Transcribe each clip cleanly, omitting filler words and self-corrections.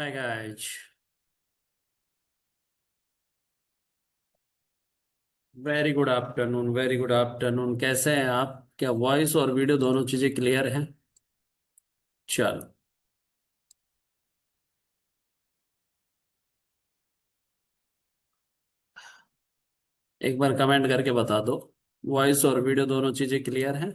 Hi guys. Very good afternoon, very good afternoon. कैसे हैं आप? क्या वॉइस और वीडियो दोनों चीजें क्लियर हैं? चलो, एक बार कमेंट करके बता दो, वॉइस और वीडियो दोनों चीजें क्लियर हैं?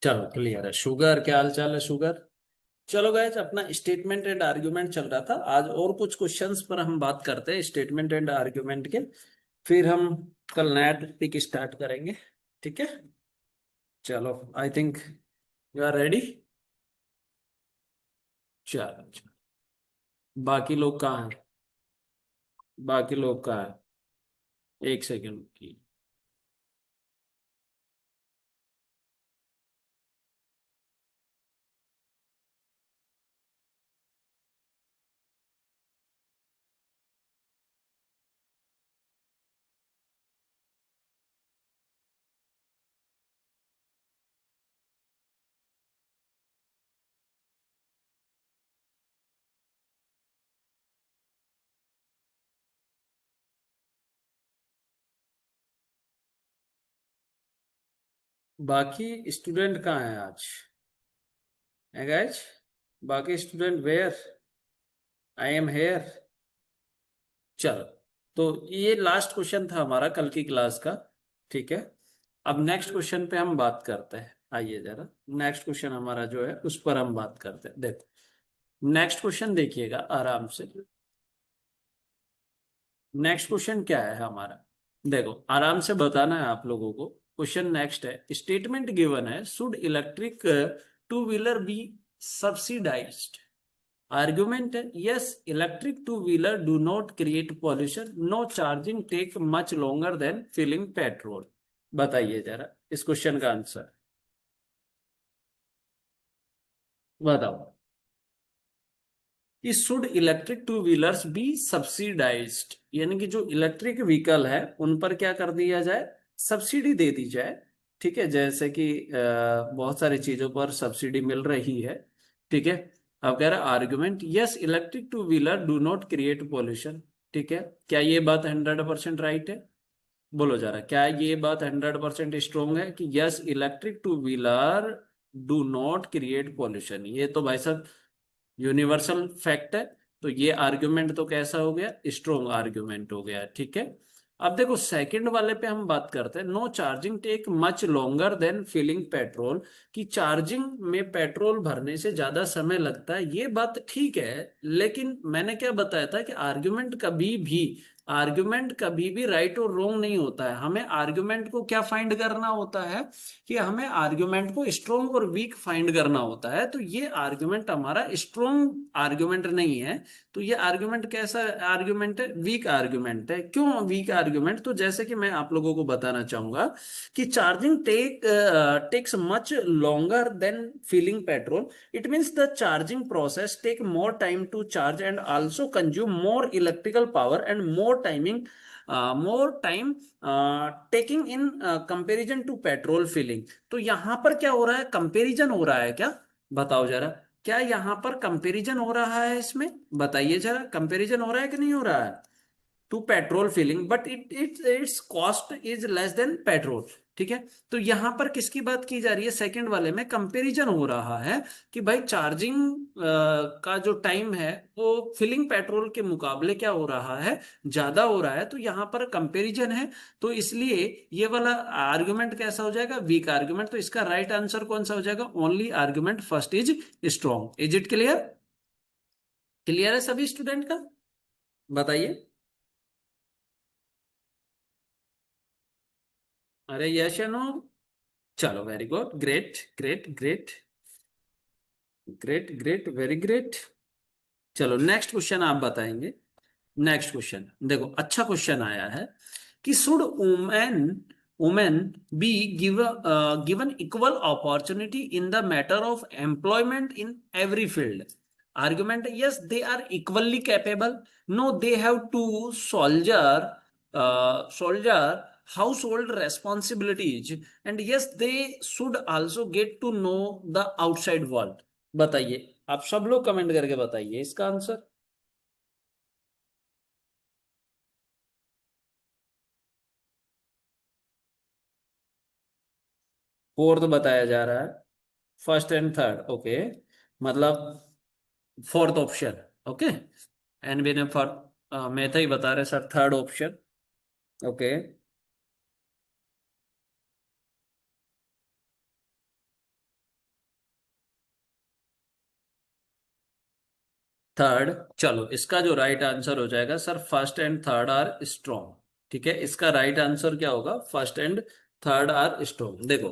चलो, क्लियर है। शुगर, क्या हाल चाल है शुगर? चलो गाइज, अपना स्टेटमेंट एंड आर्ग्यूमेंट चल रहा था आज, और कुछ क्वेश्चंस पर हम बात करते हैं स्टेटमेंट एंड आर्ग्यूमेंट के। फिर हम कल नया टॉपिक स्टार्ट करेंगे। ठीक है, चलो। I think you are ready. चलो चलो। बाकी लोग कहाँ हैं? बाकी लोग कहाँ हैं? एक सेकंड की। बाकी स्टूडेंट कहाँ हैं आज? है गाइज? बाकी student where? I am here. चलो, तो ये लास्ट क्वेश्चन था हमारा कल की क्लास का। ठीक है, अब नेक्स्ट क्वेश्चन पे हम बात करते हैं। आइए जरा, नेक्स्ट क्वेश्चन हमारा जो है उस पर हम बात करते हैं। देखो, नेक्स्ट क्वेश्चन देखिएगा आराम से। नेक्स्ट क्वेश्चन क्या है हमारा? देखो, आराम से बताना है आप लोगों को। क्वेश्चन नेक्स्ट है, स्टेटमेंट गिवन है, should electric two wheeler be subsidised? Argument है, yes electric two wheeler do not create pollution, no charging take much longer than filling petrol. बताइए जरा इस क्वेश्चन का आंसर। बताओ कि should electric two wheelers be subsidised, यानी कि जो इलेक्ट्रिक व्हीकल है उन पर क्या कर दिया जाए? सब्सिडी दे दी जाए। ठीक है, जैसे कि बहुत सारी चीजों पर सब्सिडी मिल रही है। ठीक है, अब कह रहा argument, yes electric two wheeler do not create pollution. ठीक है, क्या ये बात 100% राइट है? बोलो जरा, क्या ये बात 100% स्ट्रोंग है कि yes electric two wheeler do not create pollution? ये तो भाई साहब यूनिवर्सल फैक्ट है। तो ये आर्ग्यूमेंट तो कैसा हो गया? स्ट्रोंग आर्ग्यूमेंट हो गया। ठीक है, अब देखो सेकंड वाले पे हम बात करते हैं, no charging take much longer than filling petrol. कि चार्जिंग में पेट्रोल भरने से ज्यादा समय लगता है, ये बात ठीक है। लेकिन मैंने क्या बताया था कि आर्ग्यूमेंट कभी भी राइट और रॉन्ग नहीं होता है। हमें आर्ग्यूमेंट को क्या फाइंड करना होता है? कि हमें आर्ग्यूमेंट को स्ट्रोंग और वीक फाइंड करना होता है। तो ये आर्ग्यूमेंट हमारा स्ट्रोंग आर्ग्यूमेंट नहीं है। तो ये आर्ग्यूमेंट कैसा आर्ग्यूमेंट है? वीक आर्ग्यूमेंट है। क्यों वीक आर्ग्यूमेंट? तो जैसे कि मैं आप लोगों को बताना चाहूंगा कि charging takes much longer than filling petrol. It means the charging process take more time to charge and also consume more electrical power and more time taking in comparison to petrol filling. तो यहां पर क्या हो रहा है? Comparison हो रहा है क्या? बताओ जरा, क्या यहां पर कंपैरिजन हो रहा है इसमें? बताइए जरा, कंपैरिजन हो रहा है कि नहीं हो रहा है? To petrol filling, but its cost is less than petrol. ठीक है, तो यहां पर किसकी बात की जा रही है? सेकंड वाले में कंपैरिजन हो रहा है कि भाई चार्जिंग का जो टाइम है वो फिलिंग पेट्रोल के मुकाबले क्या हो रहा है? ज्यादा हो रहा है। तो यहां पर कंपैरिजन है। तो इसलिए ये वाला आर्गुमेंट कैसा हो जाएगा? Weak argument. तो इसका राइट आंसर कौन सा हो जाएगा? Only argument first is strong. Is it clear? Clear है सभी स्टूडेंट का? बताइए। अरे यस या नो? चलो very good, great great great great great, very great. चलो नेक्स्ट क्वेश्चन आप बताएंगे। नेक्स्ट क्वेश्चन देखो, अच्छा क्वेश्चन आया है कि should women women be given equal opportunity in the matter of employment in every field? Argument, yes they are equally capable, no they have to soldier soldier household responsibilities, and yes they should also get to know the outside world। बताइए, आप सब लोग comment करके बताइए इसका answer. Fourth बताया जा रहा है, फर्स्ट एंड थर्ड, ओके। मतलब फोर्थ ऑप्शन, ओके। एनबी ने फॉर मैं तो ही बता रहे sir, third option, okay. Third, चलो इसका जो राइट आंसर हो जाएगा sir, first and third are strong. ठीक है, इसका राइट आंसर क्या होगा? First and third are strong. देखो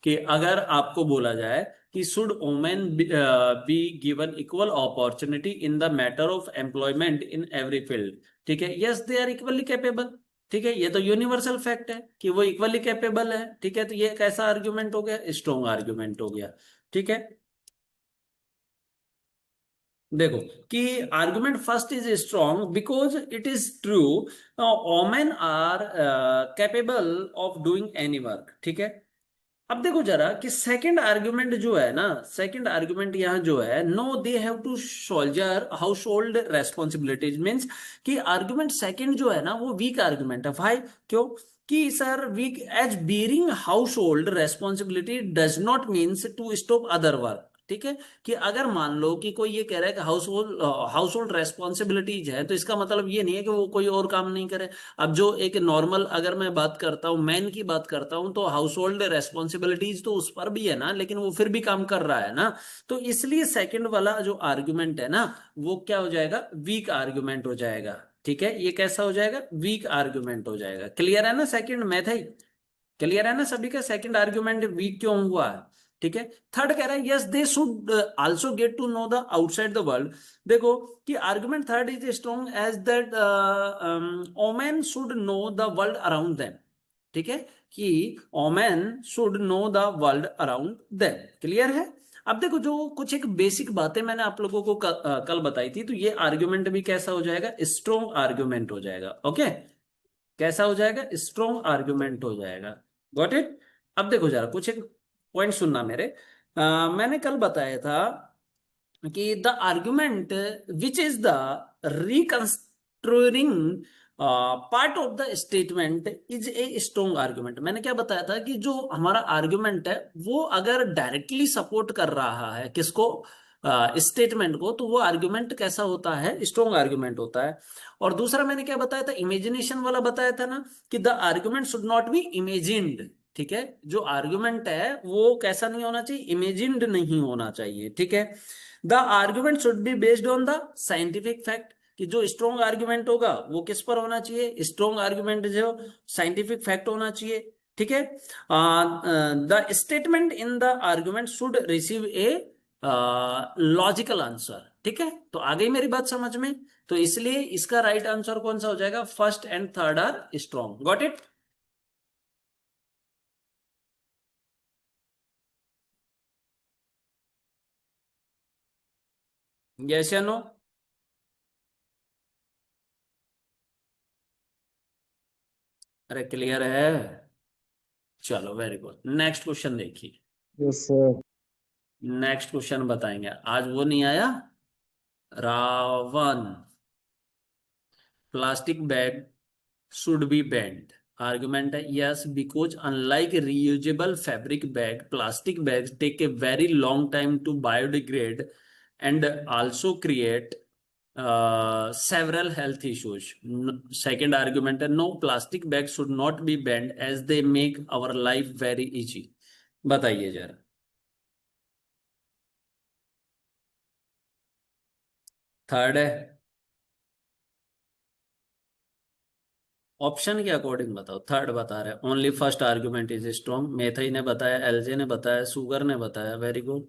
कि अगर आपको बोला जाए कि should women be given equal opportunity in the matter of employment in every field, ठीक है, yes they are equally capable. ठीक है, ये तो यूनिवर्सल फैक्ट है कि वो इक्वली कैपेबल है। ठीक है, तो ये कैसा आर्ग्यूमेंट हो गया? स्ट्रॉन्ग आर्ग्यूमेंट हो गया। ठीक है, देखो कि argument first is strong because it is true, women are capable of doing any work. ठीक है, अब देखो जरा कि सेकंड आर्गुमेंट जो है ना, सेकंड आर्गुमेंट यहाँ जो है, no they have to soldier household responsibilities, means कि आर्गुमेंट सेकंड जो है ना वो वीक आर्गुमेंट है भाई। क्यों? कि sir weak as bearing household responsibility does not means to stop other work. ठीक है, कि अगर मान लो कि कोई ये कह रहा है कि हाउस होल्ड रेस्पॉन्सिबिलिटीज है, तो इसका मतलब ये नहीं है कि वो कोई और काम नहीं करे। अब जो एक नॉर्मल, अगर मैं बात करता हूँ, मैन की बात करता हूँ, तो हाउस होल्ड रेस्पॉन्सिबिलिटीज तो उस पर भी है ना, लेकिन वो फिर भी काम कर रहा है ना। तो इसलिए सेकंड वाला जो आर्गुमेंट है ना, वो क्या हो जाएगा? वीक आर्गुमेंट हो जाएगा। ठीक है, ये कैसा हो जाएगा? वीक आर्गुमेंट हो जाएगा। क्लियर है ना? सेकंड मैथ है, क्लियर है ना सभी का? सेकंड आर्गुमेंट वीक क्यों हुआ है? ठीक है, थर्ड कह रहा है yes they should also get to know the outside the world. देखो कि argument third is strong as that women should know the world around them. ठीक है, कि women should know the world around them. Clear है? अब देखो जो कुछ एक बेसिक बातें मैंने आप लोगों को कल बताई थी, तो ये आर्गुमेंट भी कैसा हो जाएगा? स्ट्रॉन्ग आर्गुमेंट हो जाएगा। ओके, कैसा हो जाएगा? स्ट्रॉन्ग आर्गुमेंट हो जाएगा। Got it? अब देखो जरा कुछ एक पॉइंट सुनना मेरे। मैंने कल बताया था कि the argument which is the reconstructing part of the statement is a strong argument. मैंने क्या बताया था कि जो हमारा आर्गुमेंट है वो अगर डायरेक्टली सपोर्ट कर रहा है किसको? स्टेटमेंट को, तो वो आर्गुमेंट कैसा होता है? स्ट्रॉन्ग आर्गुमेंट होता है। और दूसरा मैंने क्या बताया था? इमेजिनेशन वाला बताया था ना, कि the argument should not B imagined. ठीक है, जो आर्गुमेंट है वो कैसा नहीं होना चाहिए? इमेजिन्ड नहीं होना चाहिए। ठीक है, the argument should be based on the scientific fact, कि जो स्ट्रॉन्ग आर्गुमेंट होगा वो किस पर होना चाहिए? स्ट्रॉन्ग आर्गुमेंट जो साइंटिफिक फैक्ट होना चाहिए। ठीक है, the statement in the argument should receive a logical answer. ठीक है, तो आ गई मेरी बात समझ में? तो इसलिए इसका राइट आंसर कौन सा हो जाएगा? First and third are strong. Got it? Yes या नो? अरे क्लियर है? चलो वेरी गुड, नेक्स्ट क्वेश्चन देखिए। Yes sir. नेक्स्ट क्वेश्चन बताएंगे, आज वो नहीं आया, Ravan. Plastic bag should be banned। argument है yes because unlike reusable fabric bag, plastic bags take a very long time to biodegrade and also create several health issues। Second argument है no, plastic bags should not be banned as they make our life very easy। बताइए जरा। Third है, option के according बताओ, third बता रहे हैं only first argument is strong, मेथई ने बताया, एलजे ने बताया, सुगर ने बताया, वेरी गुड।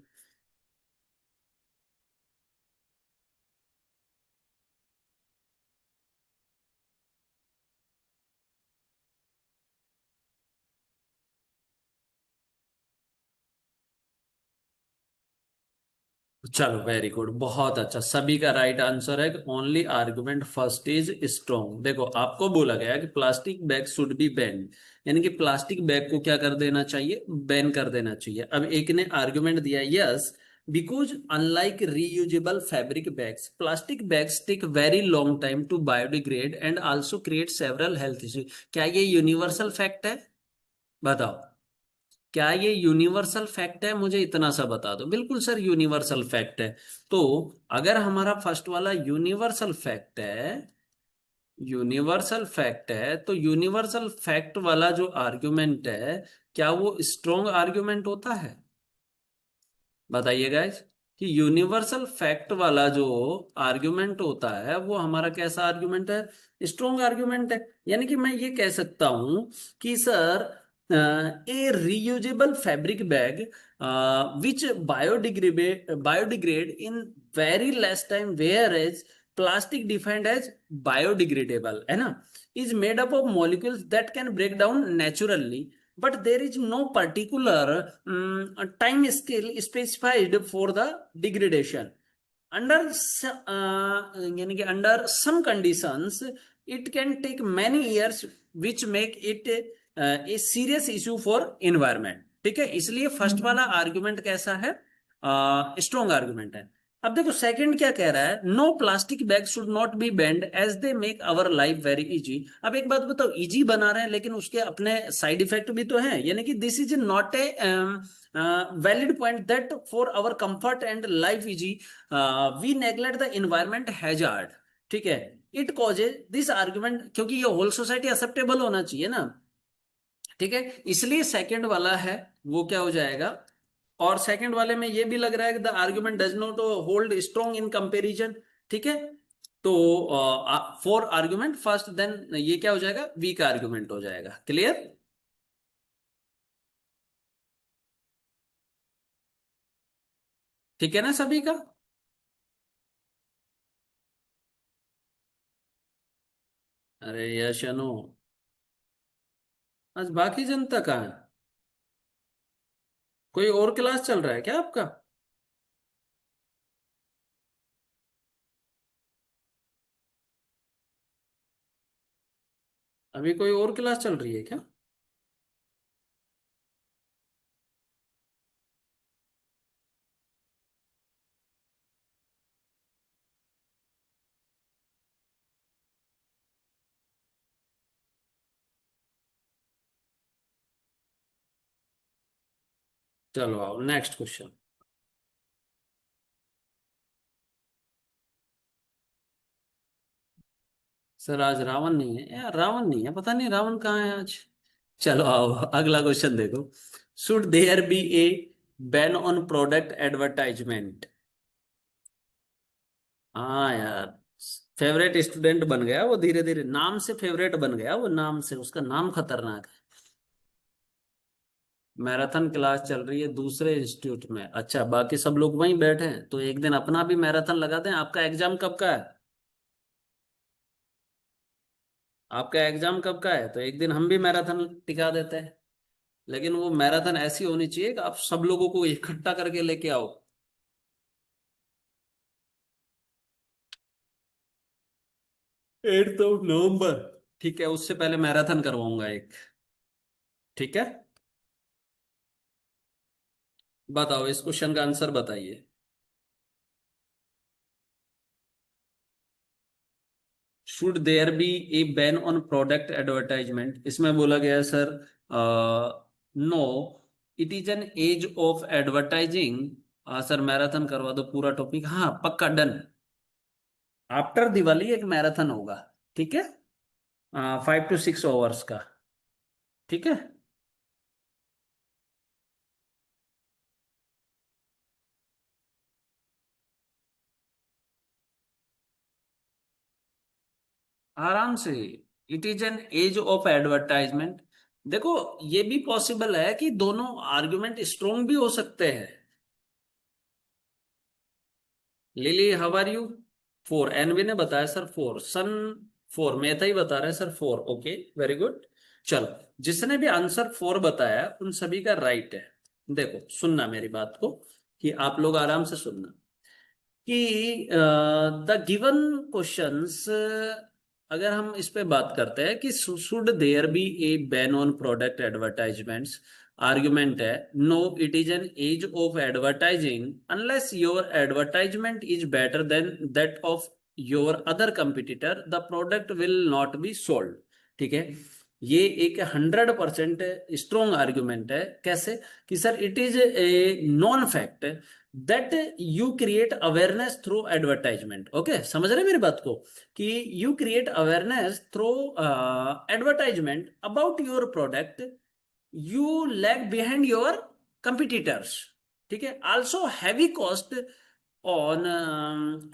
चलो वेरी गुड, बहुत अच्छा, सभी का राइट आंसर है कि only argument first is strong. देखो आपको बोला गया कि plastic bag should be ban, यानी कि प्लास्टिक बैग को क्या कर देना चाहिए, बैन कर देना चाहिए। अब एक ने आर्गुमेंट दिया yes because unlike reusable fabric bags plastic bags take very long time to biodegrade and also create several health issue. क्या ये यूनिवर्सल फैक्ट है, बताओ, क्या ये यूनिवर्सल फैक्ट है, मुझे इतना सा बता दो। बिल्कुल सर यूनिवर्सल फैक्ट है। तो अगर हमारा फर्स्ट वाला यूनिवर्सल फैक्ट है, यूनिवर्सल फैक्ट है, तो यूनिवर्सल फैक्ट वाला जो आर्गुमेंट है, क्या वो स्ट्रॉन्ग आर्गुमेंट होता है? बताइए गाइज, कि यूनिवर्सल फैक्ट वाला जो आर्गुमेंट होता है वो हमारा कैसा आर्गुमेंट है, स्ट्रॉन्ग आर्गुमेंट है। यानी कि मैं ये कह सकता हूं कि sir a reusable fabric bag which biodegrade in very less time where as plastic defined as biodegradable है ना, is made up of molecules that can break down naturally, but there is no particular time scale specified for the degradation under यानी कि under some conditions it can take many years which make it a serious issue for environment। ठीक है, इसलिए first वाला argument कैसा है, strong argument है। अब देखो सेकंड क्या कह रहा है, no plastic bag should not be banned as they make our life very easy. अब एक बात बताओ, इजी बना रहे हैं लेकिन उसके अपने साइड इफेक्ट भी तो हैं, यानी कि this is not a valid point that for our comfort and life easy we neglect the environment hazard. ठीक है, इट कॉजेज दिस आर्ग्यूमेंट, क्योंकि ये होल सोसाइटी एक्सेप्टेबल होना चाहिए ना। ठीक है, इसलिए सेकंड वाला है वो क्या हो जाएगा। और सेकंड वाले में ये भी लग रहा है कि the argument does not hold strong in comparison. ठीक है, तो फोर आर्ग्यूमेंट फर्स्ट, देन ये क्या हो जाएगा, वीक आर्ग्यूमेंट हो जाएगा। क्लियर? ठीक है ना सभी का? अरे यश अनु, आज बाकी जनता कहाँ है? कोई और क्लास चल रहा है क्या आपका? अभी कोई और क्लास चल रही है क्या? चलो आओ नेक्स्ट क्वेश्चन। सर आज रावण नहीं है यार, रावण नहीं है, पता नहीं रावण कहाँ है आज। चलो आओ अगला क्वेश्चन देखो। Should there be a ban on product advertisement? हाँ यार, फेवरेट स्टूडेंट बन गया वो, धीरे धीरे नाम से फेवरेट बन गया वो, नाम से, उसका नाम खतरनाक है। मैराथन क्लास चल रही है दूसरे इंस्टीट्यूट में, अच्छा बाकी सब लोग वहीं बैठे हैं, तो एक दिन अपना भी मैराथन लगा दें। आपका एग्जाम कब का है? आपका एग्जाम कब का है, तो एक दिन हम भी मैराथन टिका देते हैं। लेकिन वो मैराथन ऐसी होनी चाहिए कि आप सब लोगों को इकट्ठा करके लेके आओ। 8 नवंबर, ठीक है, उससे पहले मैराथन करवाऊंगा एक। ठीक है, बताओ इस क्वेश्चन का आंसर बताइए। Should there be a ban on product advertisement, इसमें बोला गया है sir no, it is an as of advertising. Sir marathon करवा दो पूरा टॉपिक, हाँ पक्का डन। आफ्टर दिवाली एक मैराथन होगा, ठीक है, 5 to 6 hours का। ठीक है, आराम से, it is an as of advertisement. देखो ये भी पॉसिबल है कि दोनों आर्गुमेंट स्ट्रोंग भी हो सकते हैं। Lily how are you? 4, NV ने बताया सर 4, सन 4, मेहता ही बता रहे हैं सर 4। Okay very good. चलो, जिसने भी आंसर 4 बताया उन सभी का राइट है। देखो सुनना मेरी बात को, कि आप लोग आराम से सुनना, कि द गिवन क्वेश्चंस, अगर हम इस पे बात करते हैं कि should there be a ban on product advertisements, argument है no, it is an as of advertising unless your advertisement is better than that of your other competitor the product will not be sold. ठीक है, ये एक 100% strong argument है। कैसे? कि sir it is a known fact that you create awareness through advertisement. Okay, समझ रहे मेरी बात को, कि you create awareness through advertisement about your product, you lag behind your competitors. ठीक है, also heavy cost on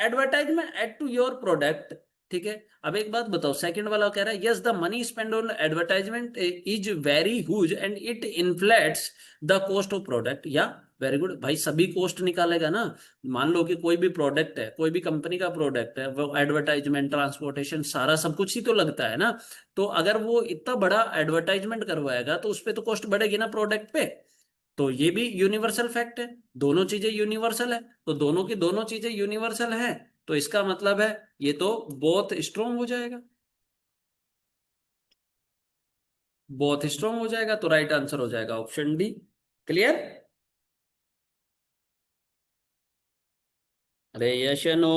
advertisement add to your product. ठीक है, अब एक बात बताओ, सेकंड वाला कह रहा है yes the money spend on advertisement is very huge and it inflates the cost of product. या वेरी गुड भाई, सभी कॉस्ट निकालेगा ना। मान लो कि कोई भी प्रोडक्ट है, कोई भी कंपनी का प्रोडक्ट है, वो एडवर्टाइजमेंट, ट्रांसपोर्टेशन, सारा सब कुछ ही तो लगता है ना। तो अगर वो इतना बड़ा एडवर्टाइजमेंट करवाएगा तो उस पर तो कॉस्ट बढ़ेगी ना प्रोडक्ट पे। तो ये भी यूनिवर्सल फैक्ट है, दोनों चीजें यूनिवर्सल है, तो दोनों की दोनों चीजें यूनिवर्सल है, तो इसका मतलब है ये तो बहुत स्ट्रोंग हो जाएगा, बहुत स्ट्रोंग हो जाएगा। तो राइट आंसर हो जाएगा ऑप्शन डी। क्लियर? अरे यश या नो?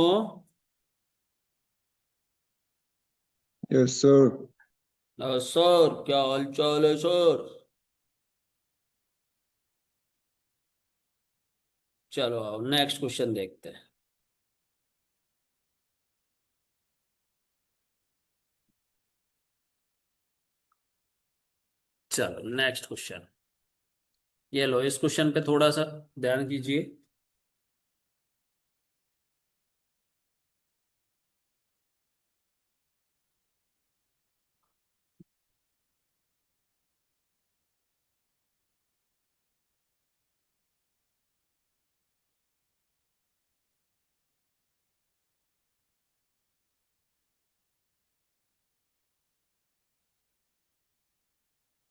Yes sir. सर क्या हाल चाल है सर? चलो आओ नेक्स्ट क्वेश्चन देखते हैं। चलो नेक्स्ट क्वेश्चन, ये लो, इस क्वेश्चन पे थोड़ा सा ध्यान कीजिए।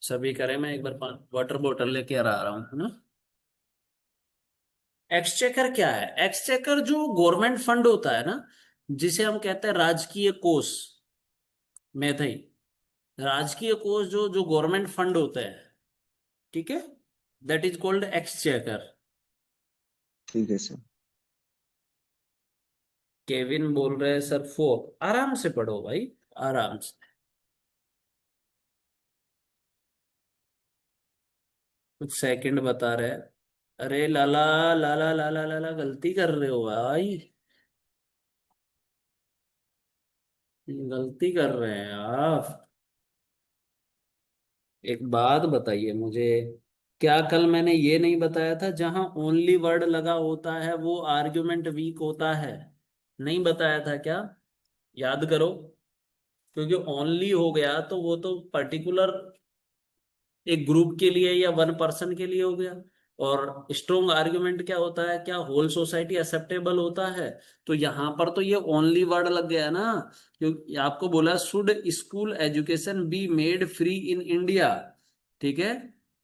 सभी करें, मैं एक बार वाटर बॉटल लेके आ रहा हूँ, है ना। एक्सचेकर क्या है? एक्सचेकर जो गवर्नमेंट फंड होता है ना, जिसे हम कहते हैं राजकीय कोष, मैथई, राजकीय कोष, जो जो गवर्नमेंट फंड होते हैं, ठीक है, दैट इज कॉल्ड एक्सचेकर। ठीक है सर। केविन बोल रहे हैं सर 4, आराम से पढ़ो भाई, आराम से। कुछ सेकंड बता रहे हैं। अरे लाला, लाला लाला लाला, गलती कर रहे हो भाई, गलती कर रहे हैं आप। एक बात बताइए मुझे, क्या कल मैंने ये नहीं बताया था जहां ओनली वर्ड लगा होता है वो आर्ग्यूमेंट वीक होता है? नहीं बताया था क्या? याद करो, क्योंकि ओनली हो गया तो वो तो पर्टिकुलर एक ग्रुप के लिए या वन पर्सन के लिए हो गया। और स्ट्रोंग आर्ग्यूमेंट क्या होता है, क्या होल सोसाइटी एक्सेप्टेबल होता है? तो यहां पर तो ये ओनली वर्ड लग गया ना, क्योंकि आपको बोला should school education be made free in India. ठीक है,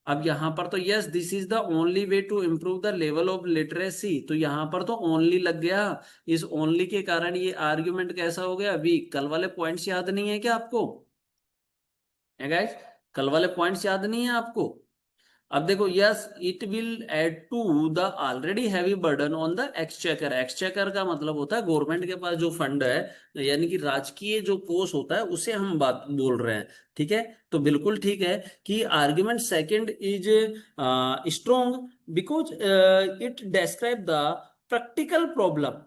अब यहां पर तो yes this is the only way to improve the level of literacy, तो यहां पर तो ओनली लग गया। इस ओनली के कारण ये आर्ग्यूमेंट कैसा हो गया वीक। कल वाले पॉइंट्स याद नहीं है क्या आपको? है गाइस, कल वाले पॉइंट्स याद नहीं है आपको? अब देखो, yes it will add to the already heavy burden on the exchequer. Exchequer का मतलब होता है गवर्नमेंट के पास जो फंड है, यानी कि राजकीय जो कोष होता है, उसे हम बात बोल रहे हैं। ठीक है, तो बिल्कुल ठीक है कि argument second is strong because it describe the practical problem.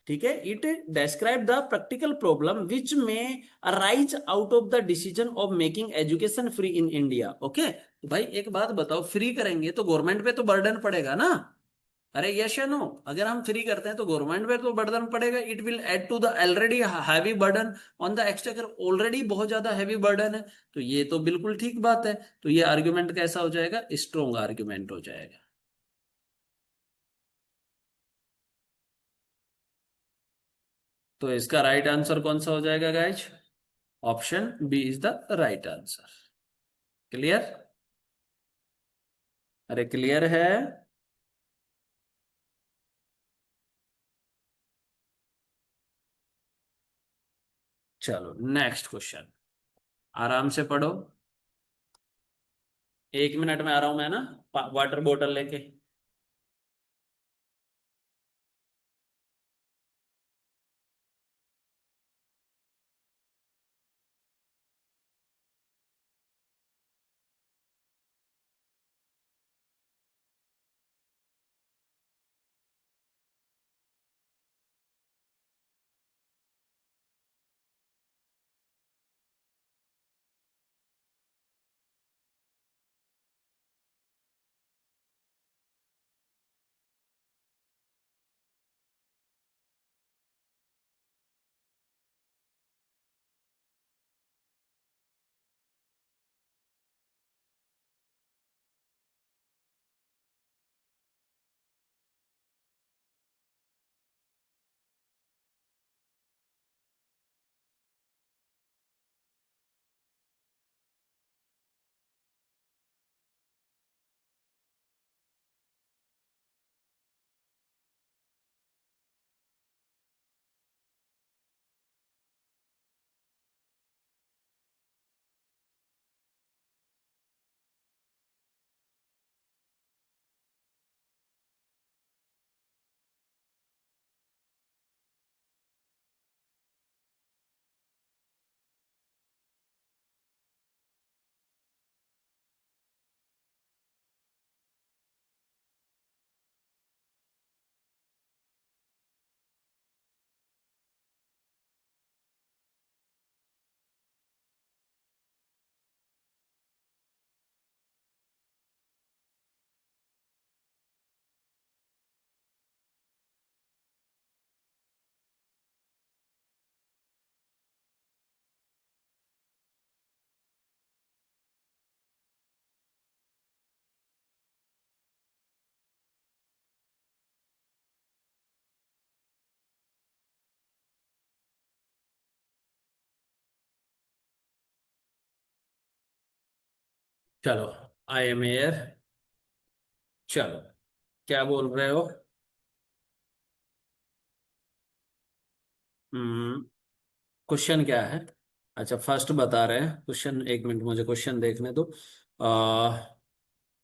ठीक है, it describe the practical problem which में arise out of the decision of making education free in India. Okay, तो भाई एक बात बताओ, फ्री करेंगे तो गवर्नमेंट पे तो बर्डन पड़ेगा ना। अरे यस या नो? अगर हम फ्री करते हैं तो गवर्नमेंट पे तो बर्डन पड़ेगा, it will add to the already heavy burden on the exchequer, already बहुत ज्यादा हैवी बर्डन है। तो ये तो बिल्कुल ठीक बात है। तो ये आर्ग्यूमेंट कैसा हो जाएगा? स्ट्रॉन्ग आर्ग्यूमेंट हो जाएगा। तो इसका राइट आंसर कौन सा हो जाएगा guys? Option B is the right answer. Clear? अरे क्लियर है? चलो नेक्स्ट क्वेश्चन, आराम से पढ़ो। 1 मिनट में आ रहा हूं मैं ना, वाटर बोतल लेके। चलो, आई एम एयर। चलो, क्या बोल रहे हो? हम्म। क्वेश्चन क्या है? अच्छा, फर्स्ट बता रहे हैं क्वेश्चन, 1 मिनट मुझे क्वेश्चन देखने दो।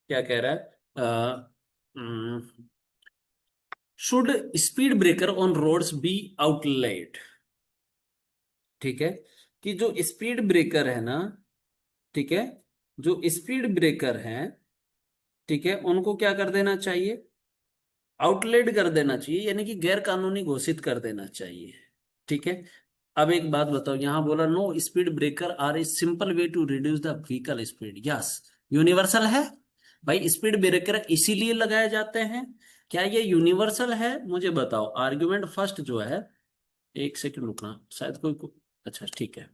क्या कह रहा है? Should speed breaker on roads be outlawed? ठीक है, कि जो स्पीड ब्रेकर है ना, ठीक है, जो स्पीड ब्रेकर है, ठीक है, उनको क्या कर देना चाहिए? आउटलेट कर देना चाहिए, यानी कि गैर कानूनी घोषित कर देना चाहिए। ठीक है। अब एक बात बताओ, यहां बोला no speed breaker are a simple way to reduce the vehicle speed. Yes, universal है भाई। स्पीड ब्रेकर इसीलिए लगाए जाते हैं। क्या ये यूनिवर्सल है? मुझे बताओ। आर्गुमेंट फर्स्ट जो है, 1 सेकंड रुकना, शायद अच्छा ठीक है।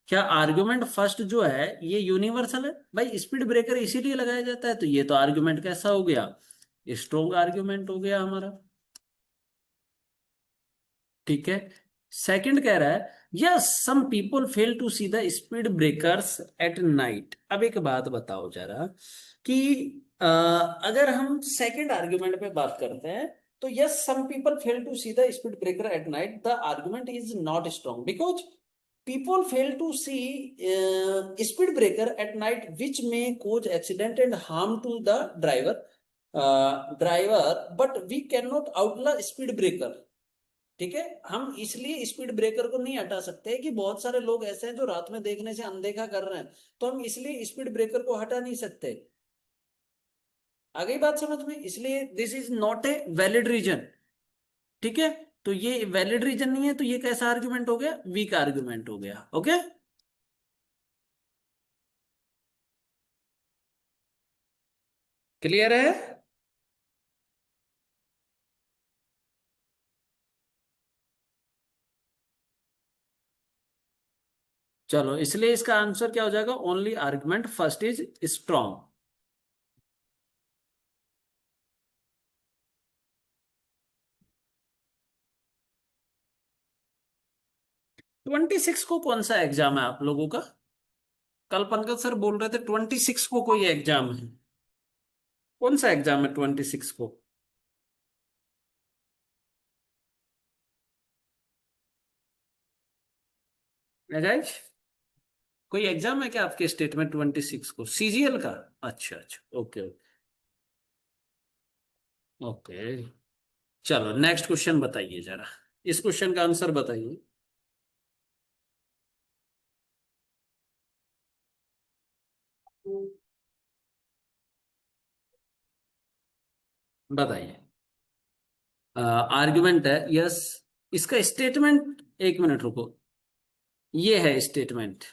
क्या आर्गुमेंट फर्स्ट जो है ये यूनिवर्सल है? भाई स्पीड ब्रेकर इसीलिए लगाया जाता है, तो ये तो आर्गुमेंट कैसा हो गया? स्ट्रोंग आर्गुमेंट हो गया हमारा। ठीक है। सेकंड कह रहा है yes some people fail to see the speed breakers at night. अब एक बात बताओ जरा कि अगर हम सेकंड आर्गुमेंट पे बात करते हैं, तो yes some people fail to see the speed breaker at night, the argument is not strong because people fail to see speed breaker at night which may cause accident and harm to the driver but we cannot outlaw speed breaker। ठीक है, हम इसलिए speed breaker को नहीं हटा सकते कि बहुत सारे लोग ऐसे हैं जो रात में देखने से अनदेखा कर रहे हैं, तो हम इसलिए स्पीड ब्रेकर को हटा नहीं सकते। आ गई बात समझ में? इसलिए this is not a valid reason. ठीक है, तो ये वैलिड रीजन नहीं है, तो ये कैसा आर्ग्यूमेंट हो गया? वीक आर्ग्यूमेंट हो गया। ओके, क्लियर है? चलो, इसलिए इसका आंसर क्या हो जाएगा? Only argument first is strong. 26 को कौन सा एग्जाम है आप लोगों का? कल पंकज सर बोल रहे थे 26 को कोई एग्जाम है। कौन सा एग्जाम है 26 को? गाइस, कोई एग्जाम है क्या आपके स्टेट में 26 को, सीजीएल का? अच्छा अच्छा, ओके ओके। चलो नेक्स्ट क्वेश्चन बताइए जरा, इस क्वेश्चन का आंसर बताइए। बताइए। आर्गुमेंट है, यस। इसका स्टेटमेंट, एक मिनट रुको। ये है स्टेटमेंट,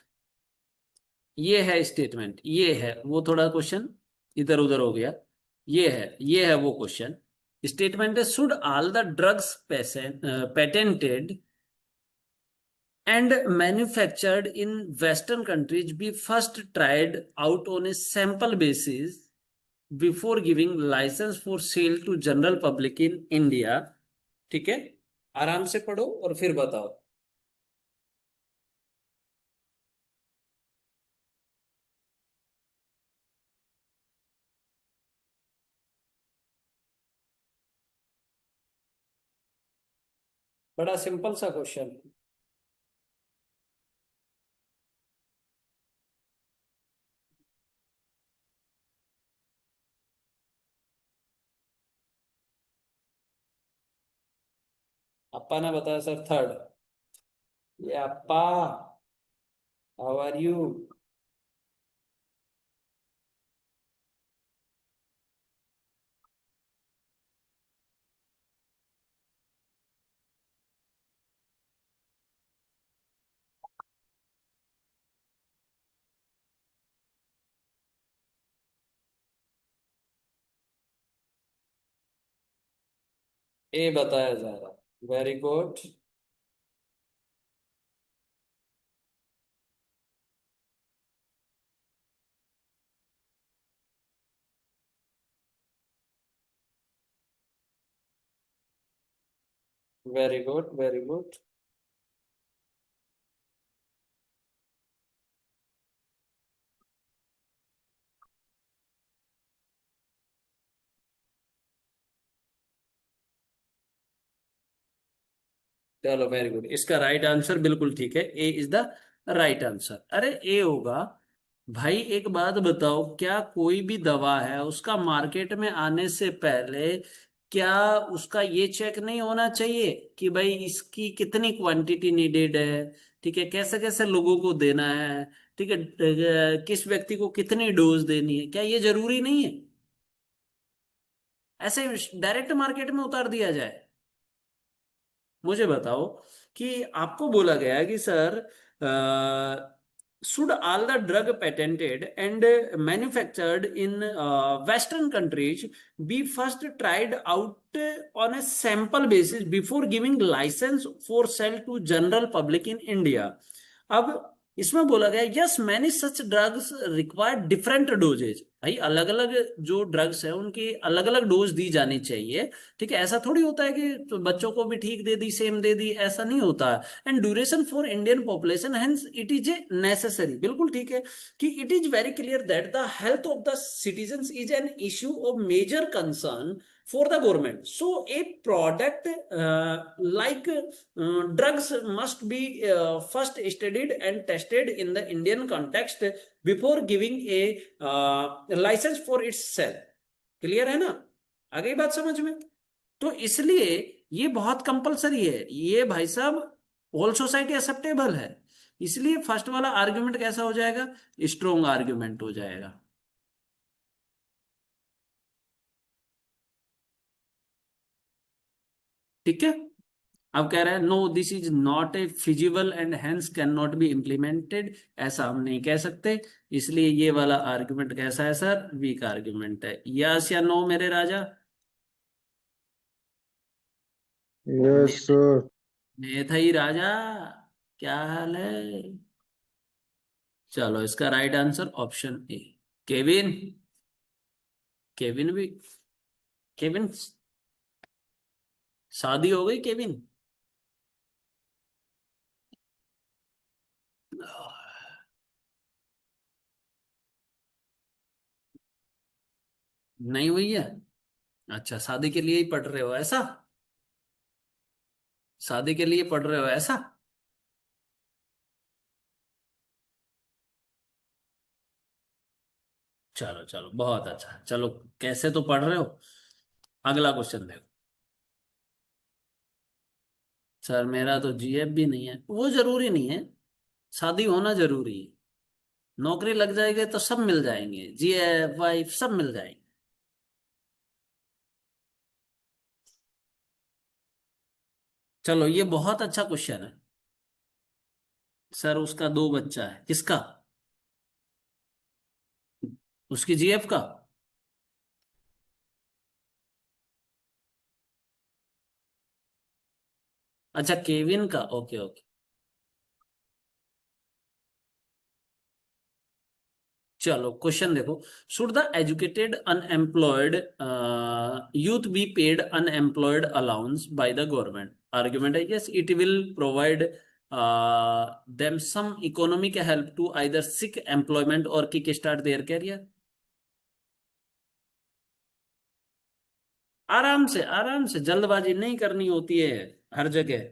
ये है स्टेटमेंट, ये है वो, थोड़ा क्वेश्चन इधर उधर हो गया। ये है वो क्वेश्चन। स्टेटमेंट है, should all the drugs patented and manufactured in Western countries be first tried out on a sample basis before giving license for sale to general public in India? ठीक है, आराम से पढ़ो और फिर बताओ। बड़ा सिंपल सा क्वेश्चन। अप्पा ने बताया सर थर्ड। ये अप्पा, हाउ आर यू? ए बताया जा रहा। Very good, very good, very good. चलो वेरी गुड, इसका राइट आंसर बिल्कुल ठीक है, ए इज द राइट आंसर। अरे ए होगा। भाई एक बात बताओ, क्या कोई भी दवा है उसका मार्केट में आने से पहले क्या उसका ये चेक नहीं होना चाहिए कि भाई इसकी कितनी क्वांटिटी नीडेड है? ठीक है, कैसे कैसे लोगों को देना है? ठीक है, किस व्यक्ति को कितनी डोज देनी है? क्या ये जरूरी नहीं है? ऐसे डायरेक्ट मार्केट में उतार दिया जाए? मुझे बताओ कि आपको बोला गया है कि sir, should all the drug patented and manufactured in western countries be first tried out on a sample basis before giving license for sale to general public in India? अब इसमें बोला गया, yes many such drugs require different dosages. भाई अलग अलग जो drugs है उनकी अलग अलग डोज दी जानी चाहिए। ठीक है, ऐसा थोड़ी होता है कि तो बच्चों को भी ठीक दे दी, सेम दे दी, ऐसा नहीं होता। And duration for Indian population, hence it is a necessary. बिल्कुल ठीक है कि it is very clear that the health of the citizen is an issue of major concern for the government. So a product like drugs must be first studied and tested in the Indian context before giving a license for its sale. Clear है ना? आ गई बात समझ में? तो इसलिए ये बहुत कंपलसरी है ये भाई साहब, ऑल सोसाइटी एक्सेप्टेबल है। इसलिए फर्स्ट वाला आर्ग्यूमेंट कैसा हो जाएगा? स्ट्रॉन्ग आर्ग्यूमेंट हो जाएगा। ठीक है, अब कह रहा है no this is not a feasible and hence can not be implemented. ऐसा हम नहीं कह सकते। इसलिए ये वाला आर्गुमेंट कैसा है सर? वीक आर्गुमेंट है। यस या नो मेरे राजा? Yes, मे- sir. मेथई राजा, क्या हाल है? चलो इसका right answer option A, Kevin. Kevin भी, केविन शादी हो गई केविन? नहीं हुई है? अच्छा, शादी के लिए ही पढ़ रहे हो ऐसा? शादी के लिए पढ़ रहे हो ऐसा? चलो चलो, बहुत अच्छा। चलो, कैसे तो पढ़ रहे हो। अगला क्वेश्चन देखो। सर मेरा तो जीएफ भी नहीं है, वो जरूरी नहीं है। शादी होना जरूरी है। नौकरी लग जाएगी तो सब मिल जाएंगे, जीएफ वाइफ सब मिल जाएंगे। चलो, ये बहुत अच्छा क्वेश्चन है। सर उसका दो बच्चा है, किसका? उसकी जीएफ का? अच्छा, केविन का, ओके ओके। चलो क्वेश्चन देखो। Should the educated unemployed youth be paid unemployed allowance by the government? Argument है yes, it will provide them some economic help to either seek employment और किक स्टार्ट देयर कैरियर। आराम से, आराम से, जल्दबाजी नहीं करनी होती है हर जगह।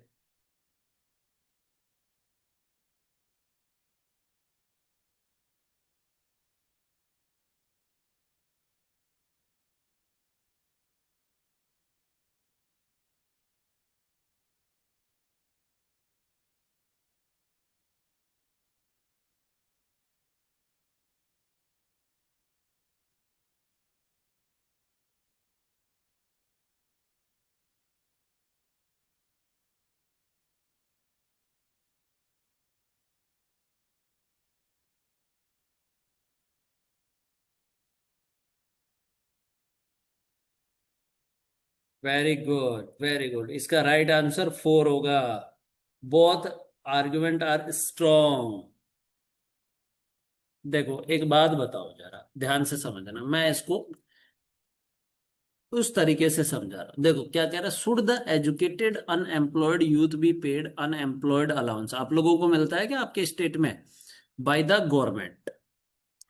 Very good, very good. इसका राइट आंसर फोर होगा। Both argument are strong. देखो एक बात बताओ, जरा ध्यान से समझना, मैं इसको उस तरीके से समझा रहा हूं। देखो क्या कह रहा है, should the educated unemployed youth be paid unemployed allowance? आप लोगों को मिलता है क्या आपके स्टेट में? बाय द गवर्नमेंट,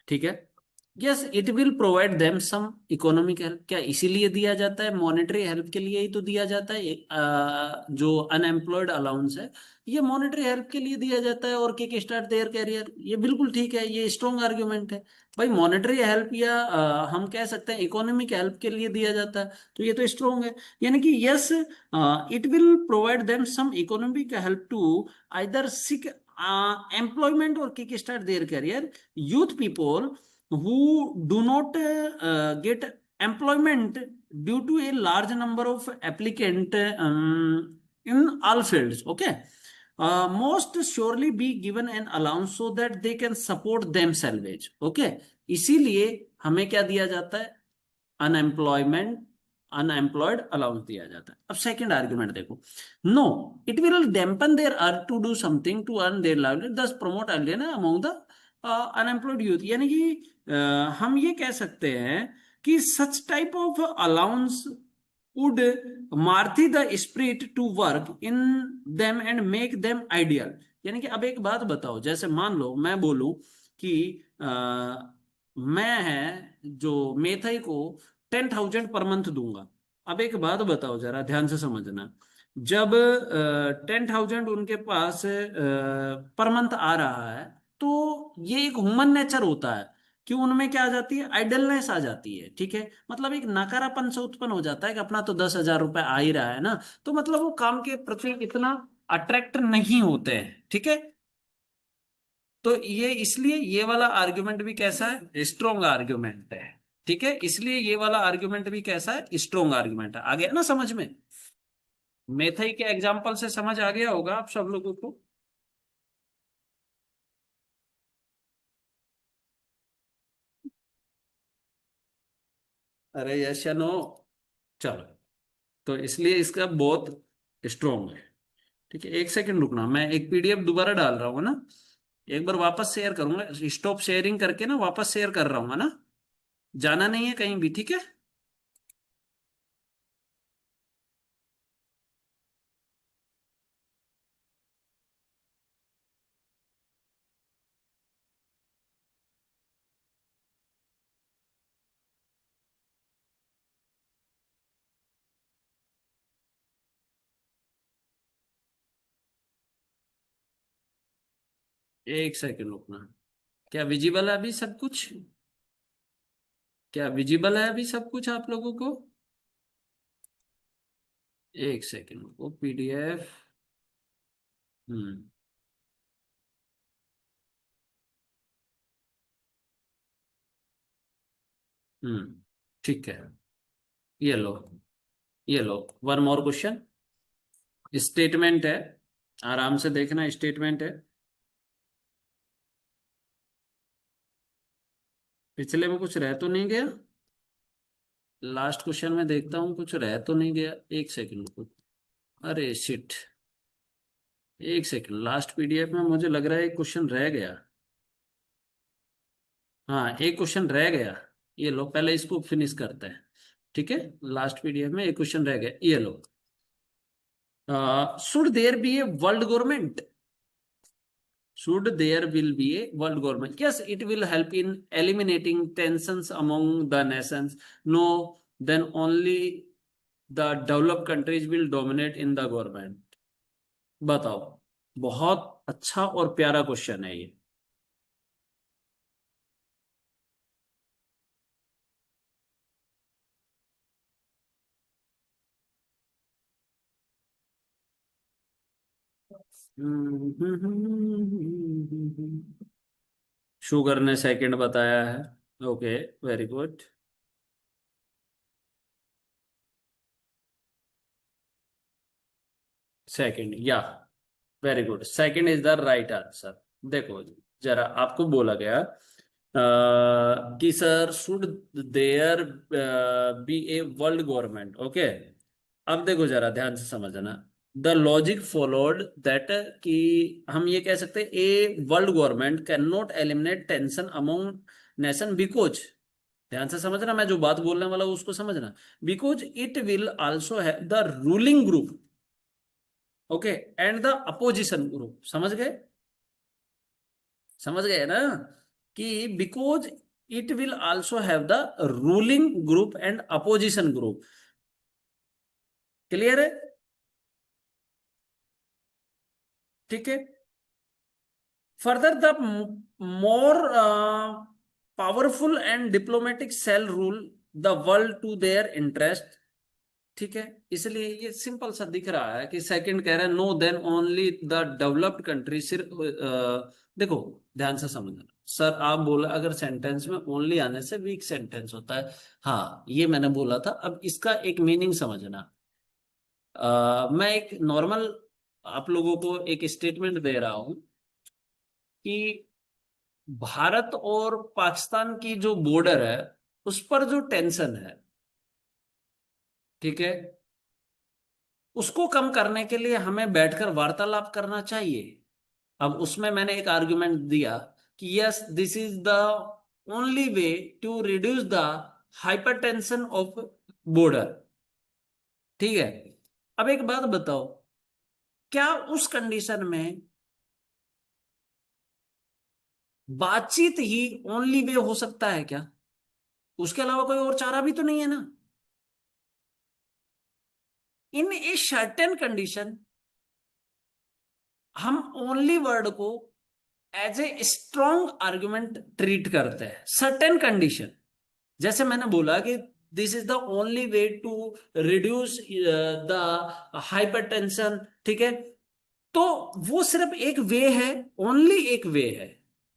ठीक है। Yes, it will provide them some economic help. क्या इसीलिए दिया जाता है? मॉनेटरी हेल्प के लिए ही तो दिया जाता है। जो अनएम्प्लॉयड अलाउंस है, ये मॉनेटरी हेल्प के लिए दिया जाता है और किक स्टार्ट देयर कैरियर। ये बिल्कुल ठीक है, ये स्ट्रॉन्ग आर्ग्यूमेंट है। भाई मॉनेटरी हेल्प या हम कह सकते हैं इकोनॉमिक हेल्प के लिए दिया जाता है, तो ये तो स्ट्रॉन्ग है। यानी कि yes, it will provide them some economic help to either seek employment or kickstart their career. Youth people who do not get employment due to a large number of applicant in all fields, okay, most surely be given an allowance so that they can support themselves, okay। इसीलिए हमें क्या दिया जाता है? Unemployment, unemployed allowance दिया जाता है। अब सेकंड आर्ग्यूमेंट देखो। No, it will dampen their earn to do something to earn their livelihood, thus promote earn among the unemployed youth. यानी कि हम ये कह सकते हैं कि such type of allowance would mar the spirit to work in them and make them ideal. यानी कि अब एक बात बताओ, जैसे मान लो मैं बोलूं कि मैं है जो मेथई को 10,000 पर मंथ दूंगा। अब एक बात बताओ, जरा ध्यान से समझना। जब 10,000 उनके पास पर मंथ आ रहा है, तो ये एक ह्यूमन नेचर होता है कि उनमें क्या आ जाती है? आइडलनेस आ जाती है, ठीक है। मतलब एक नकारापन से उत्पन्न हो जाता है कि अपना तो 10,000 रुपए आ ही रहा है ना, तो मतलब वो काम के प्रति इतना अट्रैक्ट नहीं होते हैं, ठीक है। तो ये इसलिए ये वाला आर्ग्यूमेंट भी कैसा है? स्ट्रोंग आर्ग्यूमेंट है, ठीक है। इसलिए ये वाला आर्ग्यूमेंट भी कैसा है? स्ट्रोंग आर्ग्यूमेंट है। आ गया ना समझ में? मेथई के एग्जाम्पल से समझ आ गया होगा आप सब लोगों को। अरे यस या नो? चलो, तो इसलिए इसका बहुत स्ट्रोंग है, ठीक है। एक सेकंड रुकना, मैं एक पीडीएफ दोबारा डाल रहा हूँ ना, एक बार वापस शेयर करूंगा, स्टॉप शेयरिंग करके ना वापस शेयर कर रहा हूँ, है ना, जाना नहीं है कहीं भी, ठीक है। एक सेकंड रुकना। क्या विजिबल है अभी सब कुछ? क्या विजिबल है अभी सब कुछ आप लोगों को? एक सेकंड, वो पीडीएफ। हम्म। ठीक है। ये लो, ये लो, वन मोर क्वेश्चन। स्टेटमेंट है, आराम से देखना, स्टेटमेंट है। पिछले में कुछ रह तो नहीं गया? लास्ट क्वेश्चन में देखता हूँ कुछ रह तो नहीं गया, एक सेकंड रुको। अरे शिट, एक सेकंड, लास्ट पीडीएफ में मुझे लग रहा है एक क्वेश्चन रह गया। हाँ, एक क्वेश्चन रह गया। ये लो, पहले इसको फिनिश करते हैं, ठीक है। लास्ट पीडीएफ में एक क्वेश्चन रह गया, ये लो। Should there be a world government? Should there will be a world government? Yes, it will help in eliminating tensions among the nations. No, then only the developed countries will dominate in the government. बताओ, बहुत अच्छा और प्यारा question है ये। Sugar ने second बताया है। Okay, very good. सेकंड, या, very good, second is the right answer. देखो जरा, आपको बोला गया कि sir should there be a world government, okay. अब देखो जरा ध्यान से समझना, द लॉजिक फॉलोड दैट, कि हम ये कह सकते हैं a world government can not eliminate tension among nation because, ध्यान से समझना, मैं जो बात बोलने वाला हूं उसको समझना, because it will also have the ruling group, okay, and the opposition group. समझ गए? समझ गए ना, कि because it will also have the ruling group and opposition group. Clear है? ठीक है। Further the more powerful and diplomatic shall rule the world to their interest. ठीक है, इसलिए ये सिंपल सा दिख रहा है कि सेकंड कह रहा है no then only the developed country. सिर्फ देखो ध्यान से समझना, सर आप बोला अगर सेंटेंस में ओनली आने से वीक सेंटेंस होता है, हाँ ये मैंने बोला था। अब इसका एक मीनिंग समझना। मैं एक नॉर्मल आप लोगों को एक स्टेटमेंट दे रहा हूं कि भारत और पाकिस्तान की जो बॉर्डर है उस पर जो टेंशन है, ठीक है, उसको कम करने के लिए हमें बैठकर वार्तालाप करना चाहिए। अब उसमें मैंने एक आर्गुमेंट दिया कि yes, this is the only way to reduce the hypertension of border. ठीक है। अब एक बात बताओ, क्या उस कंडीशन में बातचीत ही ओनली वे हो सकता है क्या? उसके अलावा कोई और चारा भी तो नहीं है ना। इन ए सर्टेन कंडीशन हम ओनली वर्ड को as a strong argument treat करते हैं, सर्टेन कंडीशन। जैसे मैंने बोला कि this is the only way to reduce the hypertension, ठीक है, तो वो सिर्फ एक वे है, ओनली एक वे है,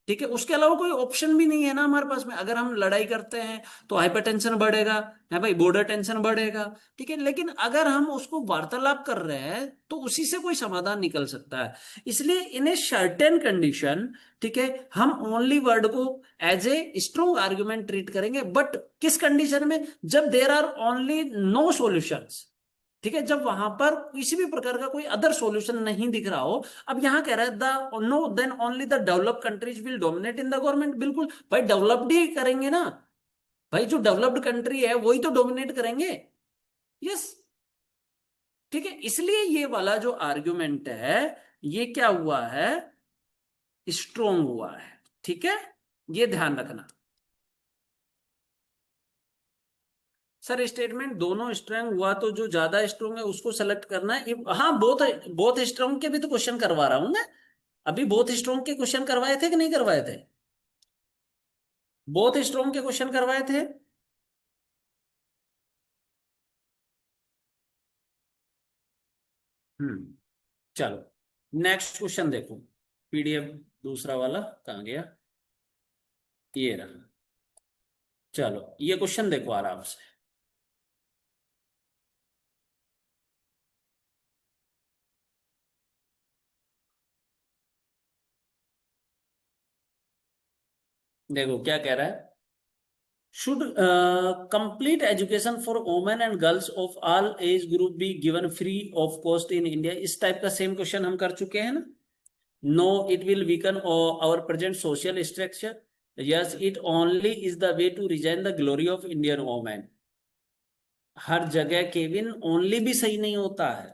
ठीक है। उसके अलावा कोई ऑप्शन भी नहीं है ना हमारे पास में। अगर हम लड़ाई करते हैं तो हाइपरटेंशन बढ़ेगा, है भाई, बॉर्डर टेंशन बढ़ेगा, ठीक है। लेकिन अगर हम उसको वार्तालाप कर रहे हैं तो उसी से कोई समाधान निकल सकता है। इसलिए इन ए सर्टेन कंडीशन, ठीक है, हम ओनली वर्ड को as a strong argument treat करेंगे। बट किस कंडीशन में? जब there are only no solutions, ठीक है, जब वहां पर किसी भी प्रकार का कोई अदर सॉल्यूशन नहीं दिख रहा हो। अब यहां कह रहा है the no then only the developed countries will dominate in the government. बिल्कुल भाई, डेवलप्ड ही करेंगे ना भाई, जो डेवलप्ड कंट्री है वही तो डोमिनेट करेंगे। यस, ठीक है, इसलिए ये वाला जो आर्गुमेंट है ये क्या हुआ है, स्ट्रोंग हुआ है। ठीक है, ये ध्यान रखना। सर स्टेटमेंट दोनों स्ट्रांग हुआ तो जो ज्यादा स्ट्रांग है उसको सेलेक्ट करना है। हाँ, बोथ बोथ स्ट्रांग के भी तो क्वेश्चन करवा रहा हूं मैं। अभी बोथ स्ट्रांग के क्वेश्चन करवाए थे कि नहीं करवाए थे? बोथ स्ट्रांग के क्वेश्चन करवाए थे। चलो नेक्स्ट क्वेश्चन देखो। पीडीएफ दूसरा वाला कहाँ गया? ये रहा। चलो ये क्वेश्चन देखो आराम से। देखो क्या कह रहा है। Should complete education for women and girls of all age group be given free of cost in India? इस टाइप का सेम क्वेश्चन हम कर चुके हैं ना। No, it will weaken our present social structure. Yes, it only is the way to regain the glory of Indian women. हर जगह Kevin only भी सही नहीं होता है।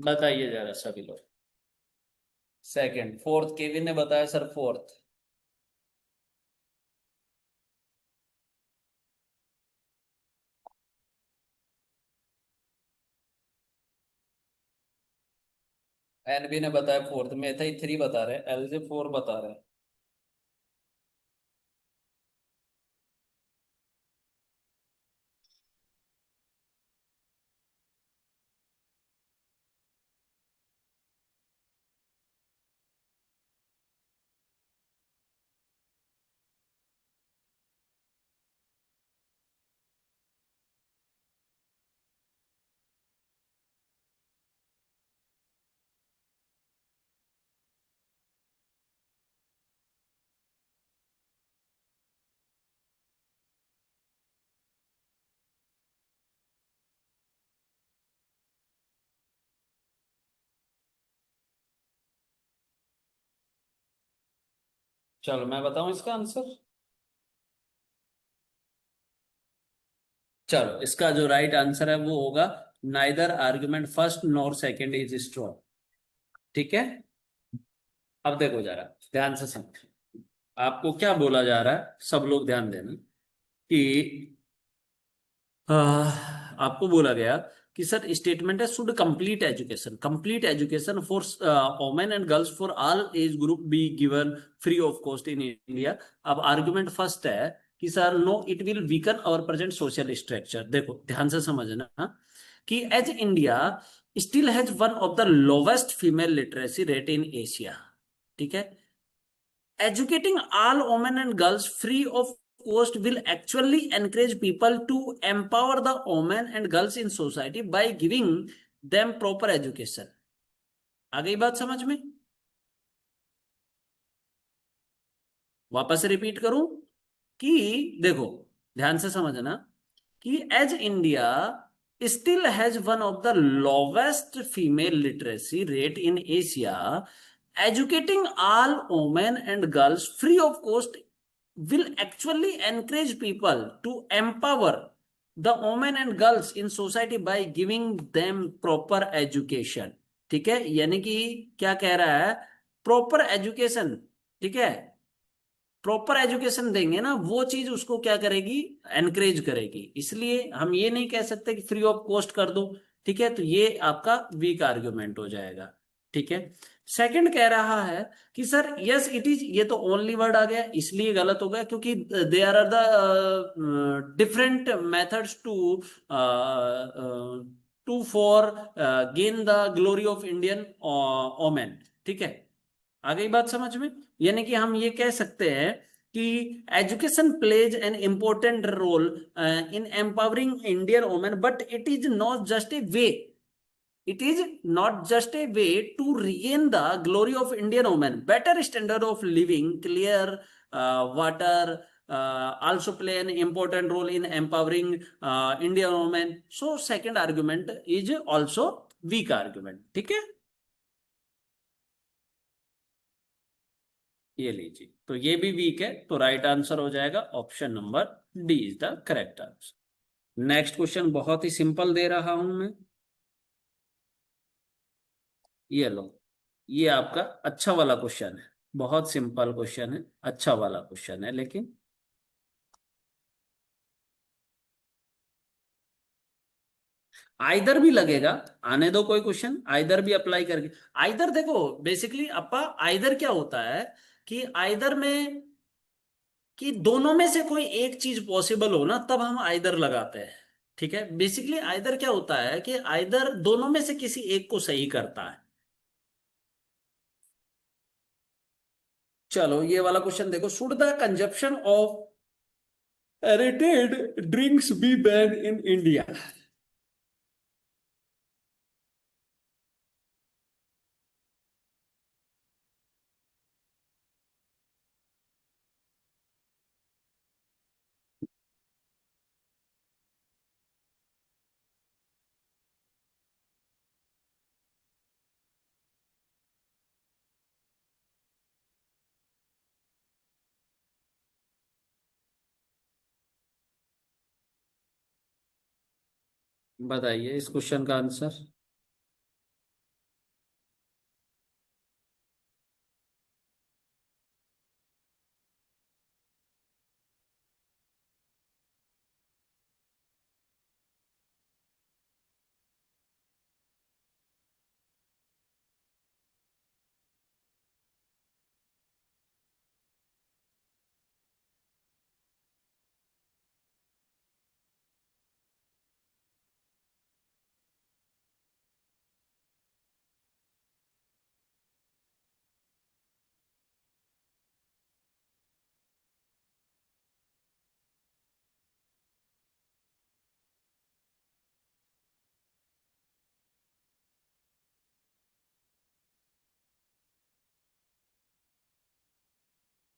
बताइए जरा सभी लोग। सेकंड, फोर्थ केविन ने बताया सर फोर्थ। एनबी ने बताया फोर्थ, में था 3 बता रहे, एल जे 4 बता रहे। चलो मैं बताऊं इसका आंसर। चलो इसका जो राइट आंसर है वो होगा neither argument first nor second is strong. ठीक है, अब देखो जरा ध्यान से समझ। आपको क्या बोला जा रहा है, सब लोग ध्यान देना कि आपको बोला गया कि सर स्टेटमेंट है should complete education for women and girls for all age group be given free of cost in India. अब आर्गुमेंट फर्स्ट है कि sir no, it will weaken our present social structure. देखो ध्यान से समझना कि as India still has one of the lowest female literacy rate in Asia. ठीक है, educating all women and girls free of cost will actually encourage people to empower the women and girls in society by giving them proper education। आ गई बात समझ में? वापस repeat करूं कि देखो ध्यान से समझना कि as India still has one of the lowest female literacy rate in Asia, educating all women and girls free of cost will actually encourage people to empower the women and girls in society by giving them proper education। ठीक है, यानी कि क्या कह रहा है, proper education. ठीक है, प्रॉपर एजुकेशन देंगे ना वो चीज उसको क्या करेगी, एनकरेज करेगी। इसलिए हम ये नहीं कह सकते कि फ्री ऑफ कॉस्ट कर दो। ठीक है, तो ये आपका वीक आर्ग्यूमेंट हो जाएगा। ठीक है, सेकंड कह रहा है कि सर यस इट इज, ये तो ओनली वर्ड आ गया इसलिए गलत हो गया क्योंकि they are the different methods to for gain the glory of Indian women. ठीक है, आ गई बात समझ में? यानी कि हम ये कह सकते हैं कि education plays an important role in empowering Indian women, but it is not just a way, it is not just a way to regain the glory of Indian women. Better standard of living, clear water also play an important role in empowering Indian women. So second argument is also weak argument. ठीक है, ये लीजिए, तो ये भी week है, तो right answer हो जाएगा option number D is the correct answer. Next question बहुत ही सिंपल दे रहा हूं मैं, ये लो, ये आपका अच्छा वाला क्वेश्चन है, बहुत सिंपल क्वेश्चन है, अच्छा वाला क्वेश्चन है, लेकिन आइदर भी लगेगा, आने दो कोई क्वेश्चन, आइदर भी अप्लाई करके। आइदर देखो बेसिकली अपा, आइदर क्या होता है कि आइदर में कि दोनों में से कोई एक चीज पॉसिबल हो ना, तब हम आइदर लगाते हैं। ठीक है, बेसिकली आइदर क्या होता है कि आइदर दोनों में से किसी एक को सही करता है। चलो ये वाला क्वेश्चन देखो, should the consumption of aerated drinks B ban in India? बताइए इस क्वेश्चन का आंसर।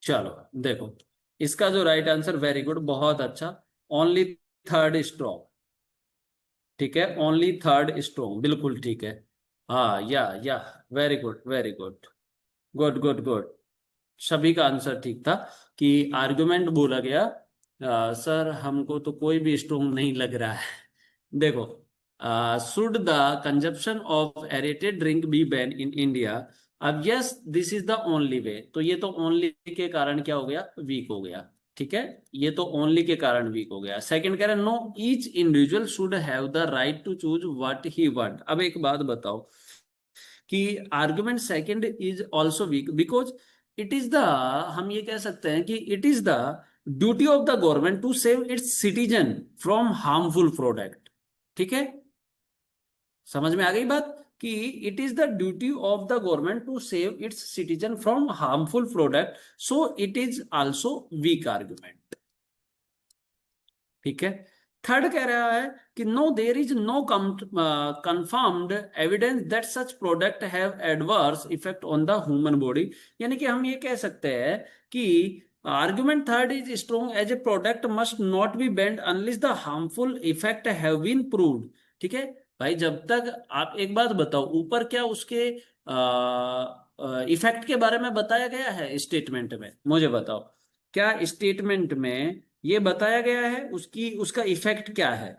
चलो देखो, इसका जो राइट आंसर, वेरी गुड, बहुत अच्छा, ओनली थर्ड स्ट्रोंग। ठीक है, ओनली थर्ड स्ट्रोंग, बिल्कुल ठीक है। हाँ, या very good, very good, good good good, सभी का आंसर ठीक था। कि आर्गुमेंट बोला गया, सर हमको तो कोई भी स्ट्रोंग नहीं लग रहा है। देखो, should the consumption of aerated drink be ban in India? अब yes, this is the only way, तो ये तो ओनली के कारण क्या हो गया, वीक हो गया। ठीक है, ये तो ओनली के कारण वीक हो गया। सेकंड कह रहे no, each individual should have the right to choose what he want. अब एक बात बताओ कि argument second is also weak because it is the, हम ये कह सकते हैं कि it is the duty of the government to save its citizen from harmful product. ठीक है, समझ में आ गई बात कि it is the duty of the government to save its citizen from harmful product, so it is also weak argument. ठीक है, थर्ड कह रहा है कि no, there is no confirmed evidence that such product have adverse effect on the human body. यानी कि हम ये कह सकते हैं कि argument third is strong as a product must not be banned unless the harmful effect have been proved. ठीक है भाई, जब तक आप एक बात बताओ, ऊपर क्या उसके इफेक्ट के बारे में बताया गया है स्टेटमेंट में? मुझे बताओ, क्या स्टेटमेंट में ये बताया गया है उसकी, उसका इफेक्ट क्या है?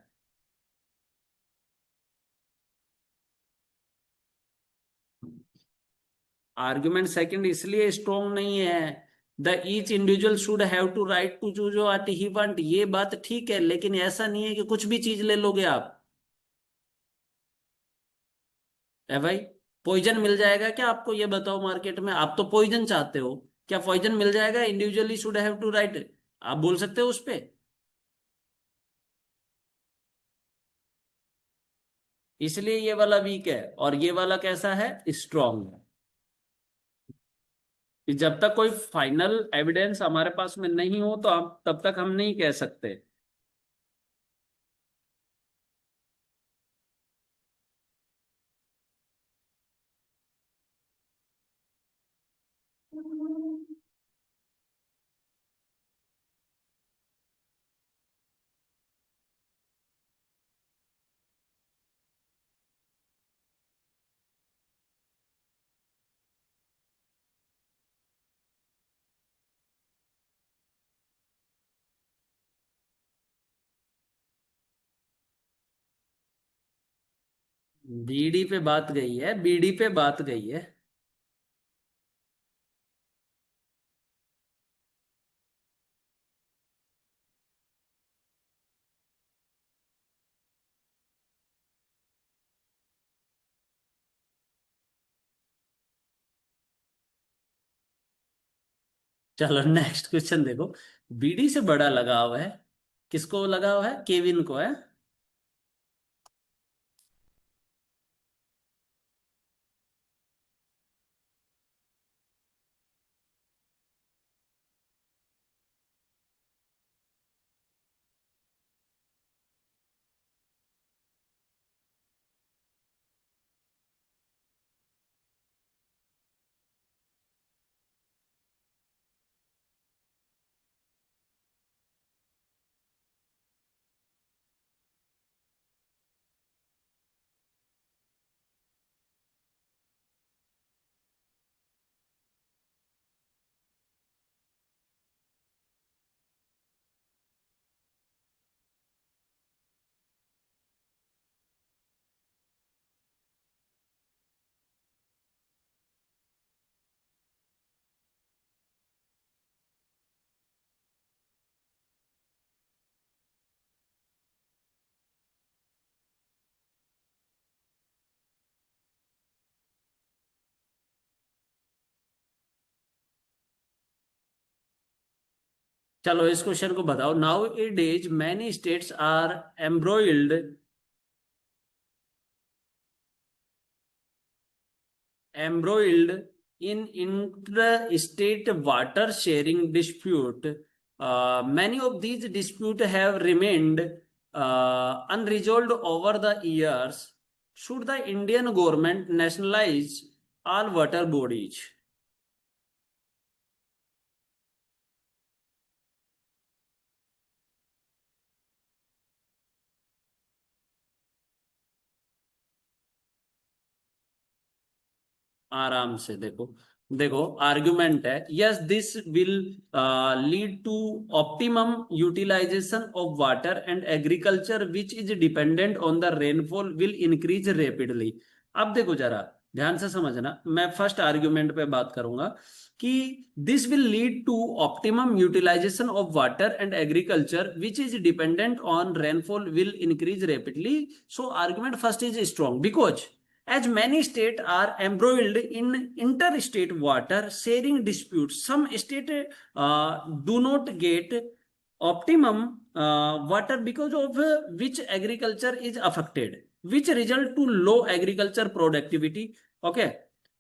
आर्गुमेंट सेकंड इसलिए स्ट्रॉन्ग नहीं है, the each individual should have to right to choose what he want, ये बात ठीक है, लेकिन ऐसा नहीं है कि कुछ भी चीज ले लोगे आप। है भाई, पॉइजन मिल जाएगा क्या आपको, ये बताओ, मार्केट में आप तो पॉइजन चाहते हो, क्या पॉइजन मिल जाएगा individually should have to right? आप बोल सकते हो उस पे? इसलिए ये वाला वीक है और ये वाला कैसा है, स्ट्रॉन्ग है। कि जब तक कोई फाइनल एविडेंस हमारे पास में नहीं हो तो आप तब तक हम नहीं कह सकते। बीडी पे बात गई है, बीडी पे बात गई है। चलो नेक्स्ट क्वेश्चन देखो। बीडी से बड़ा लगाव है, किसको लगाव है? केविन को है। चलो इस क्वेश्चन को बताओ। Nowadays many states are embroiled in inter-state water sharing dispute. Many of these disputes have remained unresolved over the years. Should the Indian government nationalize all water bodies? आराम से देखो। देखो argument है, yes this will lead to optimum utilisation of water and agriculture which is dependent on the rainfall will increase rapidly. अब देखो जरा ध्यान से समझना, मैं फर्स्ट आर्गुमेंट पे बात करूंगा कि this will lead to optimum utilisation of water and agriculture which is dependent on rainfall will increase rapidly. So argument first is strong because as many states are embroiled in interstate water sharing disputes, some states do not get optimum water because of which agriculture is affected, which result to low agriculture productivity. Okay.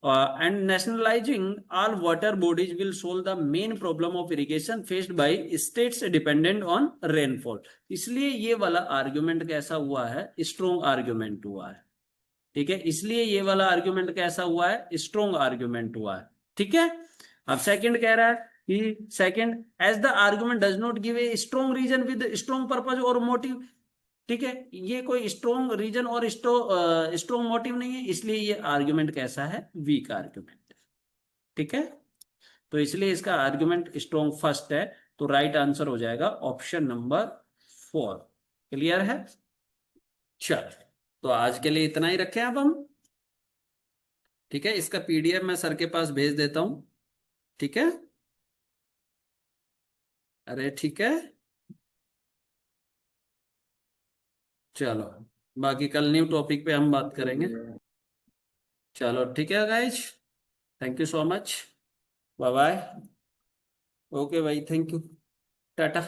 And nationalizing all water bodies will solve the main problem of irrigation faced by states dependent on rainfall. इसलिए ये वाला argument कैसा हुआ है? Strong argument हुआ है। ठीक है, इसलिए ये वाला आर्गुमेंट कैसा हुआ है? स्ट्रॉन्ग आर्गुमेंट हुआ है। ठीक है। अब सेकंड कह रहा है कि second, as the argument does not give a strong reason with strong purpose और मोटिव। ठीक है, ये कोई स्ट्रॉन्ग रीजन और स्ट्रॉन्ग मोटिव नहीं है, इसलिए ये आर्गुमेंट कैसा है? Weak argument. ठीक है, तो इसलिए इसका आर्गुमेंट स्ट्रॉन्ग फर्स्ट है, तो राइट आंसर हो जाएगा ऑप्शन नंबर 4। क्लियर है? चल, तो आज के लिए इतना ही रखें अब हम। ठीक है, इसका पीडीएफ मैं सर के पास भेज देता हूं। ठीक है, अरे ठीक है, चलो बाकी कल न्यू टॉपिक पे हम बात करेंगे। चलो ठीक है guys, thank you so much, bye bye. Okay भाई, थैंक यू, टाटा।